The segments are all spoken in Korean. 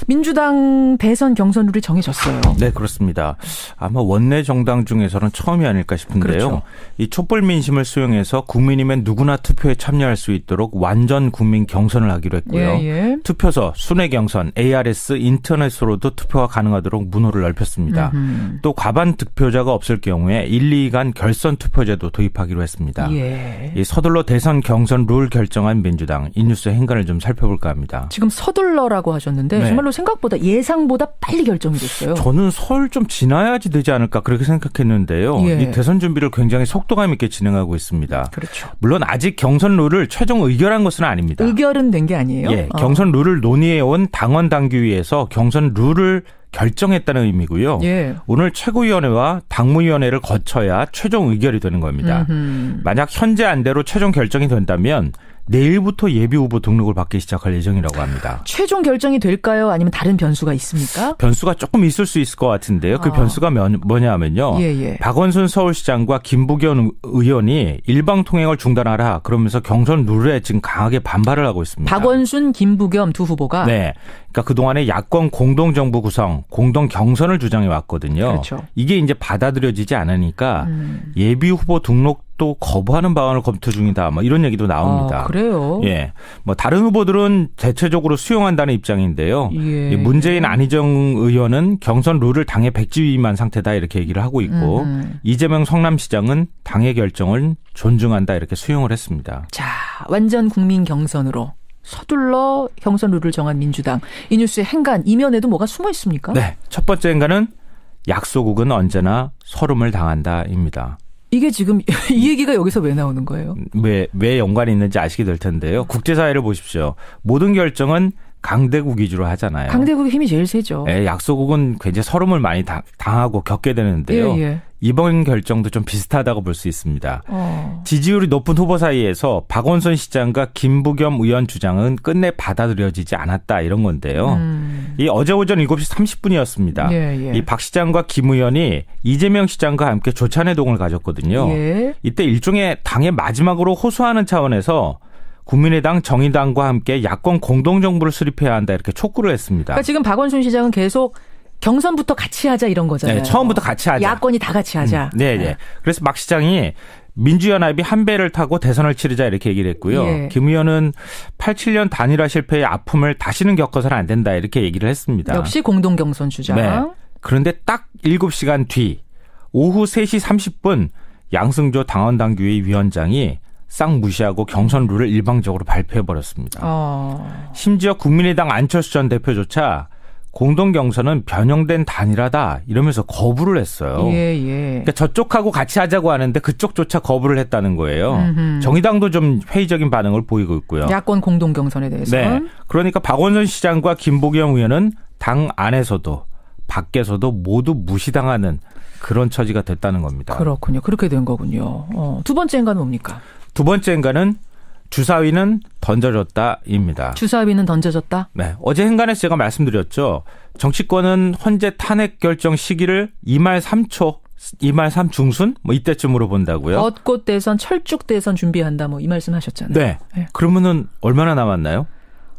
민주당 대선 경선 룰이 정해졌어요. 네, 그렇습니다. 아마 원내 정당 중에서는 처음이 아닐까 싶은데요. 그렇죠. 이 촛불 민심을 수용해서 국민이면 누구나 투표에 참여할 수 있도록 완전 국민 경선을 하기로 했고요. 예. 투표소, 순회 경선, ARS, 인터넷으로도 투표가 가능하도록 문호를 넓혔습니다. 또 과반 득표자가 없을 경우에 1, 2간 결선 투표제도 도입하기로 했습니다. 예. 이 서둘러 대선 경선 룰 결정한 민주당, 이 뉴스의 행간을 좀 살펴볼까 합니다. 지금 서둘러라고 하셨는데 네. 정말로 생각보다 예상보다 빨리 결정이 됐어요. 저는 설 좀 지나야지 되지 않을까 그렇게 생각했는데요. 예. 이 대선 준비를 굉장히 속도감 있게 진행하고 있습니다. 그렇죠. 물론 아직 경선 룰을 최종 의결한 것은 아닙니다. 의결은 된 게 아니에요? 예, 경선 룰을 논의해온 당원 당규위에서 경선 룰을 결정했다는 의미고요. 예. 오늘 최고위원회와 당무위원회를 거쳐야 최종 의결이 되는 겁니다. 만약 현재 안대로 최종 결정이 된다면 내일부터 예비후보 등록을 받기 시작할 예정이라고 합니다. 최종 결정이 될까요? 아니면 다른 변수가 있습니까? 변수가 조금 있을 수 있을 것 같은데요. 그 변수가 뭐냐 하면요. 예. 박원순 서울시장과 김부겸 의원이 일방통행을 중단하라 그러면서 경선 룰에 지금 강하게 반발을 하고 있습니다. 박원순, 김부겸 두 후보가. 네. 그러니까 그동안에 야권 공동정부 구성, 공동 경선을 주장해 왔거든요. 그렇죠. 이게 이제 받아들여지지 않으니까 예비후보 등록도 거부하는 방안을 검토 중이다. 뭐 이런 얘기도 나옵니다. 그래요? 예. 뭐 다른 후보들은 대체적으로 수용한다는 입장인데요. 예. 문재인 안희정 의원은 경선 룰을 당의 백지위반 상태다 이렇게 얘기를 하고 있고 이재명 성남시장은 당의 결정을 존중한다 이렇게 수용을 했습니다. 자, 완전 국민 경선으로 서둘러 경선 룰을 정한 민주당. 이 뉴스의 행간 이면에도 뭐가 숨어 있습니까? 네. 첫 번째 행간은 약소국은 언제나 서름을 당한다입니다. 이게 지금 이 얘기가 여기서 왜 나오는 거예요? 왜 연관이 있는지 아시게 될 텐데요. 국제사회를 보십시오. 모든 결정은 강대국 위주로 하잖아요. 강대국의 힘이 제일 세죠. 네, 약소국은 굉장히 서름을 많이 당하고 겪게 되는데요. 예. 이번 결정도 좀 비슷하다고 볼 수 있습니다. 지지율이 높은 후보 사이에서 박원순 시장과 김부겸 의원 주장은 끝내 받아들여지지 않았다 이런 건데요. 이 어제 오전 7시 30분이었습니다. 예. 이 박 시장과 김 의원이 이재명 시장과 함께 조찬회동을 가졌거든요. 예. 이때 일종의 당의 마지막으로 호소하는 차원에서 국민의당, 정의당과 함께 야권 공동정부를 수립해야 한다 이렇게 촉구를 했습니다. 그러니까 지금 박원순 시장은 계속 경선부터 같이 하자 이런 거잖아요. 네, 처음부터 같이 하자. 야권이 다 같이 하자. 네. 그래서 막 시장이 민주연합이 한 배를 타고 대선을 치르자 이렇게 얘기를 했고요. 예. 김 의원은 87년 단일화 실패의 아픔을 다시는 겪어서는 안 된다 이렇게 얘기를 했습니다. 역시 공동경선 주장. 네. 그런데 딱 7시간 뒤 오후 3시 30분 양승조 당원당규위 위원장이 싹 무시하고 경선 룰을 일방적으로 발표해버렸습니다. 심지어 국민의당 안철수 전 대표조차 공동경선은 변형된 단일화다 이러면서 거부를 했어요. 그러니까 저쪽하고 같이 하자고 하는데 그쪽조차 거부를 했다는 거예요. 정의당도 좀 회의적인 반응을 보이고 있고요. 야권 공동경선에 대해서. 네. 그러니까 박원순 시장과 김부겸 의원은 당 안에서도 밖에서도 모두 무시당하는 그런 처지가 됐다는 겁니다. 그렇군요. 그렇게 된 거군요. 두 번째 행간은 뭡니까? 두 번째 행간은 주사위는 던져졌다입니다. 주사위는 던져졌다? 네. 어제 행간에서 제가 말씀드렸죠. 정치권은 헌재 탄핵 결정 시기를 2말 3초, 2말 3중순? 뭐 이때쯤으로 본다고요. 벚꽃 대선, 철쭉 대선 준비한다 뭐 이 말씀 하셨잖아요. 네. 그러면은 얼마나 남았나요?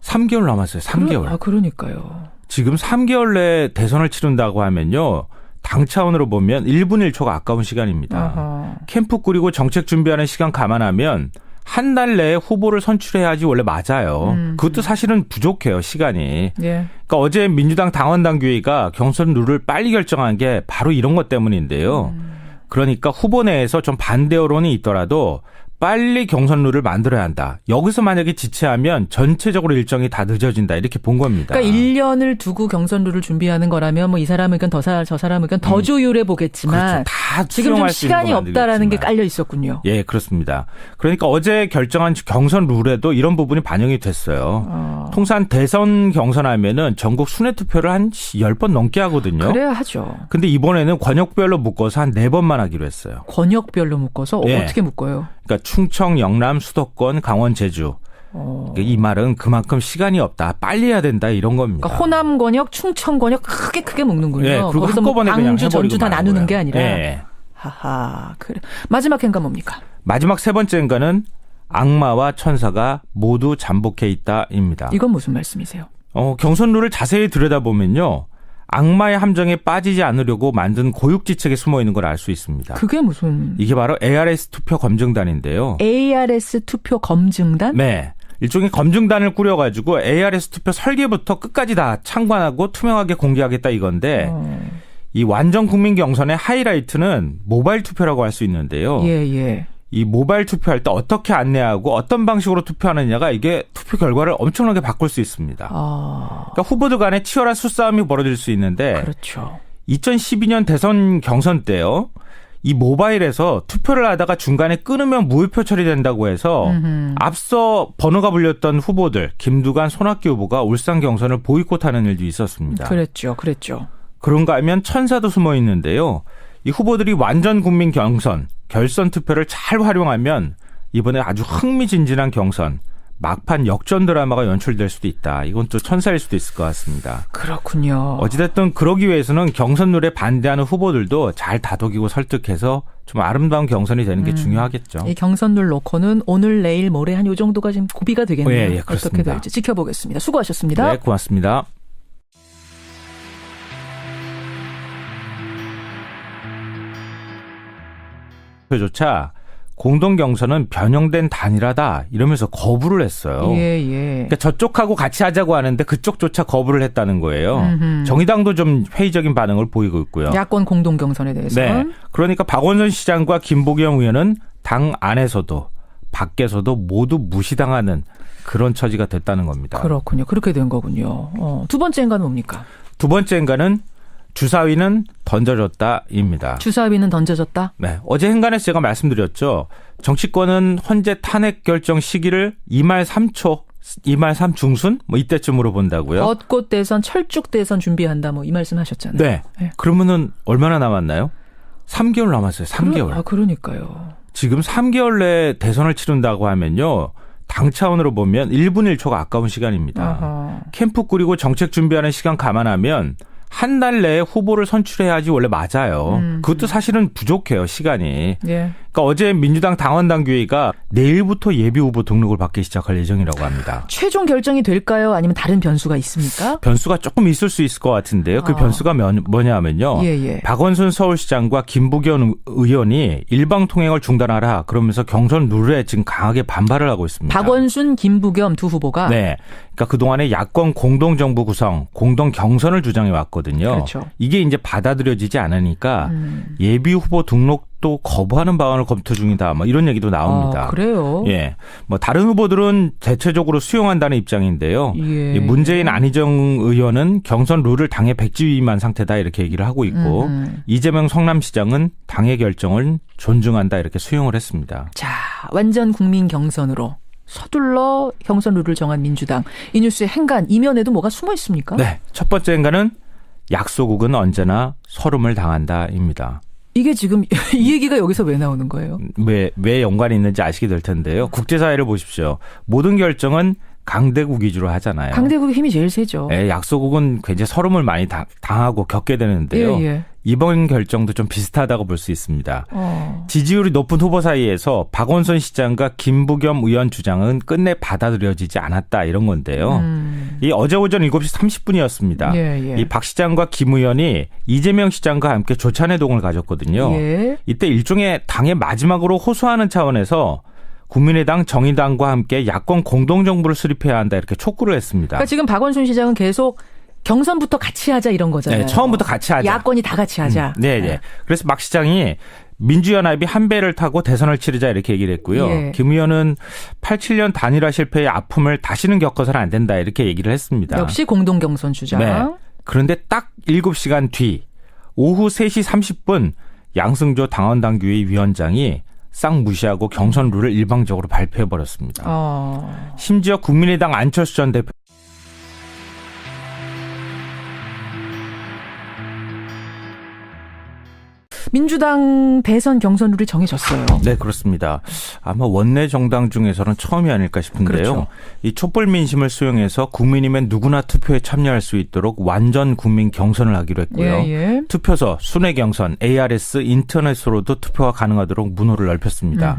3개월 남았어요. 3개월. 그러니까요. 지금 3개월 내에 대선을 치른다고 하면요. 당 차원으로 보면 1분 1초가 아까운 시간입니다. 아하. 캠프 꾸리고 정책 준비하는 시간 감안하면 한 달 내에 후보를 선출해야지 원래 맞아요. 그것도 사실은 부족해요, 시간이. 예. 그러니까 어제 민주당 당원당규회의가 경선 룰을 빨리 결정한 게 바로 이런 것 때문인데요. 그러니까 후보 내에서 좀 반대 여론이 있더라도 빨리 경선 룰을 만들어야 한다. 여기서 만약에 지체하면 전체적으로 일정이 다 늦어진다. 이렇게 본 겁니다. 그러니까 1년을 두고 경선 룰을 준비하는 거라면 뭐 이 사람 의견 저 사람 의견 더 조율해 보겠지만 그렇죠. 다 지금 좀 시간이 없다라는 게 깔려 있었군요. 예, 그렇습니다. 그러니까 어제 결정한 경선 룰에도 이런 부분이 반영이 됐어요. 통상 대선 경선하면은 전국 순회 투표를 한 10번 넘게 하거든요. 그래야 하죠. 근데 이번에는 권역별로 묶어서 한 4번만 하기로 했어요. 권역별로 묶어서 예. 어떻게 묶어요? 그러니까 충청, 영남, 수도권, 강원, 제주. 이 말은 그만큼 시간이 없다. 빨리 해야 된다 이런 겁니다. 그러니까 호남 권역, 충청 권역 크게 묶는군요. 예, 그리고 거기서 뭐 한꺼번에 그냥 광주, 전주 다 해버리고 나누는 말고요. 게 아니라. 예. 하하. 그래. 마지막 행간 뭡니까? 마지막 세 번째 행간은 악마와 천사가 모두 잠복해 있다입니다. 이건 무슨 말씀이세요? 경선 룰을 자세히 들여다보면요. 악마의 함정에 빠지지 않으려고 만든 고육지책에 숨어 있는 걸 알 수 있습니다. 그게 무슨? 이게 바로 ARS 투표 검증단인데요. ARS 투표 검증단? 네. 일종의 검증단을 꾸려가지고 ARS 투표 설계부터 끝까지 다 참관하고 투명하게 공개하겠다 이건데 이 완전 국민 경선의 하이라이트는 모바일 투표라고 할 수 있는데요. 예. 이 모바일 투표할 때 어떻게 안내하고 어떤 방식으로 투표하느냐가 이게 투표 결과를 엄청나게 바꿀 수 있습니다. 그러니까 후보들 간에 치열한 수싸움이 벌어질 수 있는데 그렇죠. 2012년 대선 경선 때요. 이 모바일에서 투표를 하다가 중간에 끊으면 무효표 처리된다고 해서 앞서 번호가 불렸던 후보들 김두관, 손학규 후보가 울산 경선을 보이콧하는 일도 있었습니다. 그랬죠. 그런가 하면 천사도 숨어 있는데요. 이 후보들이 완전 국민 경선, 결선 투표를 잘 활용하면 이번에 아주 흥미진진한 경선, 막판 역전 드라마가 연출될 수도 있다. 이건 또 천사일 수도 있을 것 같습니다. 그렇군요. 어찌됐든 그러기 위해서는 경선 룰에 반대하는 후보들도 잘 다독이고 설득해서 좀 아름다운 경선이 되는 게 중요하겠죠. 이 경선 룰 놓고는 오늘, 내일, 모레 한 요 정도가 지금 고비가 되겠네요. 예, 어떻게 그렇습니다. 될지 지켜보겠습니다. 수고하셨습니다. 네, 고맙습니다. 조차 공동 경선은 변형된 단일화다 이러면서 거부를 했어요. 예. 그러니까 저쪽하고 같이 하자고 하는데 그쪽조차 거부를 했다는 거예요. 정의당도 좀 회의적인 반응을 보이고 있고요. 야권 공동 경선에 대해서는. 네. 그러니까 박원순 시장과 김부겸 의원은 당 안에서도 밖에서도 모두 무시당하는 그런 처지가 됐다는 겁니다. 그렇군요. 그렇게 된 거군요. 두 번째 행간은 뭡니까? 두 번째 행간은 주사위는 던져졌다입니다. 주사위는 던져졌다? 네. 어제 행간에서 제가 말씀드렸죠. 정치권은 헌재 탄핵 결정 시기를 2말 3초, 2말 3중순? 이때쯤으로 본다고요. 벚꽃 대선, 철쭉 대선 준비한다 이 말씀 하셨잖아요. 네. 그러면은 얼마나 남았나요? 3개월 남았어요. 3개월. 그러니까요. 지금 3개월 내에 대선을 치른다고 하면요. 당 차원으로 보면 1분 1초가 아까운 시간입니다. 아하. 캠프 꾸리고 정책 준비하는 시간 감안하면 한 달 내에 후보를 선출해야지 원래 맞아요. 그것도 사실은 부족해요, 시간이. 예. 그러니까 어제 민주당 당원당규회의가 내일부터 예비후보 등록을 받기 시작할 예정이라고 합니다. 최종 결정이 될까요? 아니면 다른 변수가 있습니까? 변수가 조금 있을 수 있을 것 같은데요. 그 변수가 뭐냐 하면요. 예. 박원순 서울시장과 김부겸 의원이 일방통행을 중단하라 그러면서 경선 룰에 지금 강하게 반발을 하고 있습니다. 박원순, 김부겸 두 후보가. 네. 그러니까 그동안에 야권 공동정부 구성, 공동 경선을 주장해 왔거든요. 그렇죠. 이게 이제 받아들여지지 않으니까 예비후보 등록도 거부하는 방안을 검토 중이다. 이런 얘기도 나옵니다. 그래요? 예. 다른 후보들은 대체적으로 수용한다는 입장인데요. 예. 문재인 안희정 의원은 경선 룰을 당에 백지위임한 상태다 이렇게 얘기를 하고 있고 이재명 성남시장은 당의 결정을 존중한다 이렇게 수용을 했습니다. 자, 완전 국민 경선으로 서둘러 경선 룰을 정한 민주당. 이 뉴스의 행간 이면에도 뭐가 숨어 있습니까? 네. 첫 번째 행간은 약소국은 언제나 서름을 당한다입니다. 이게 지금 이 얘기가 여기서 왜 나오는 거예요? 왜 연관이 있는지 아시게 될 텐데요. 국제사회를 보십시오. 모든 결정은 강대국 위주로 하잖아요. 강대국의 힘이 제일 세죠. 네, 약소국은 굉장히 서름을 많이 당하고 겪게 되는데요. 예. 이번 결정도 좀 비슷하다고 볼 수 있습니다. 지지율이 높은 후보 사이에서 박원순 시장과 김부겸 의원 주장은 끝내 받아들여지지 않았다 이런 건데요. 이 어제 오전 7시 30분이었습니다. 예. 이 박 시장과 김 의원이 이재명 시장과 함께 조찬회동을 가졌거든요. 예. 이때 일종의 당의 마지막으로 호소하는 차원에서 국민의당, 정의당과 함께 야권 공동정부를 수립해야 한다 이렇게 촉구를 했습니다. 그러니까 지금 박원순 시장은 계속 경선부터 같이 하자 이런 거잖아요. 네, 처음부터 같이 하자. 야권이 다 같이 하자. 네. 그래서 박 시장이 민주연합이 한 배를 타고 대선을 치르자 이렇게 얘기를 했고요. 예. 김 의원은 87년 단일화 실패의 아픔을 다시는 겪어서는 안 된다 이렇게 얘기를 했습니다. 역시 공동 경선 주장. 네. 그런데 딱 7시간 뒤 오후 3시 30분 양승조 당원당규회의 위원장이 싹 무시하고 경선 룰을 일방적으로 발표해버렸습니다. 심지어 국민의당 안철수 전 대표 민주당 대선 경선 룰이 정해졌어요. 네, 그렇습니다. 아마 원내 정당 중에서는 처음이 아닐까 싶은데요. 그렇죠. 이 촛불 민심을 수용해서 국민이면 누구나 투표에 참여할 수 있도록 완전 국민 경선을 하기로 했고요. 예. 투표소, 순회 경선, ARS, 인터넷으로도 투표가 가능하도록 문호를 넓혔습니다.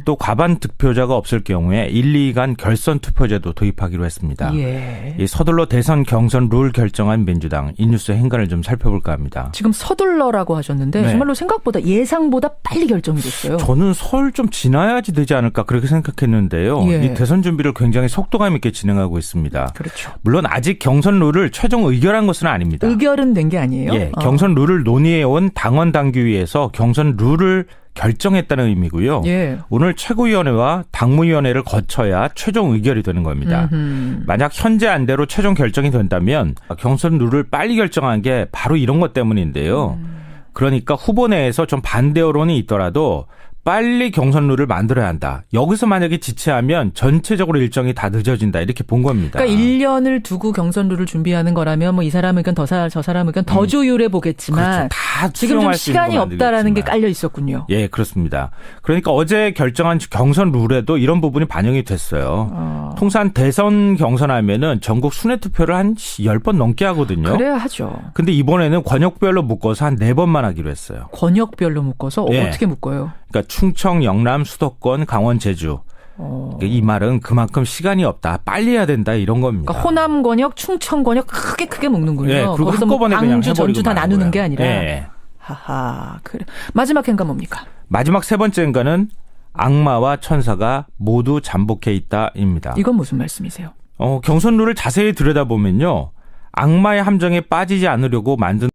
또 과반 득표자가 없을 경우에 1, 2간 결선 투표제도 도입하기로 했습니다. 예. 이 서둘러 대선 경선 룰 결정한 민주당, 이 뉴스 행간을 좀 살펴볼까 합니다. 지금 서둘러라고 하셨는데 네. 정말로 생각보다 예상보다 빨리 결정이 됐어요. 저는 설 좀 지나야지 되지 않을까 그렇게 생각했는데요. 예. 이 대선 준비를 굉장히 속도감 있게 진행하고 있습니다. 그렇죠. 물론 아직 경선 룰을 최종 의결한 것은 아닙니다. 의결은 된 게 아니에요? 예, 경선 룰을 논의해온 당원 당규위에서 경선 룰을 결정했다는 의미고요. 예. 오늘 최고위원회와 당무위원회를 거쳐야 최종 의결이 되는 겁니다. 만약 현재 안대로 최종 결정이 된다면 경선 룰을 빨리 결정한 게 바로 이런 것 때문인데요. 그러니까 후보 내에서 좀 반대 여론이 있더라도 빨리 경선 룰을 만들어야 한다. 여기서 만약에 지체하면 전체적으로 일정이 다 늦어진다. 이렇게 본 겁니다. 그러니까 1년을 두고 경선 룰을 준비하는 거라면 뭐 이 사람 의견 저 사람 의견 더 조율해 보겠지만 그렇죠. 다 지금 좀 시간이 없다라는 게 만들겠지만. 깔려 있었군요. 예, 그렇습니다. 그러니까 어제 결정한 경선 룰에도 이런 부분이 반영이 됐어요. 통상 대선 경선하면은 전국 순회 투표를 한 10번 넘게 하거든요. 그래야 하죠. 근데 이번에는 권역별로 묶어서 한 4번만 하기로 했어요. 권역별로 묶어서 예. 어떻게 묶어요? 그러니까 충청, 영남, 수도권, 강원, 제주. 이 말은 그만큼 시간이 없다. 빨리 해야 된다. 이런 겁니다. 그러니까 호남 권역, 충청 권역 크게 묶는군요. 예, 그리고 거기서 뭐 한꺼번에 그냥 광주, 해버리고 전주 다 마는 나누는 거예요. 게 아니라. 예. 하하. 그래. 마지막 행간 뭡니까? 마지막 세 번째 행간은 악마와 천사가 모두 잠복해 있다입니다. 이건 무슨 말씀이세요? 경선 룰을 자세히 들여다보면요. 악마의 함정에 빠지지 않으려고 만든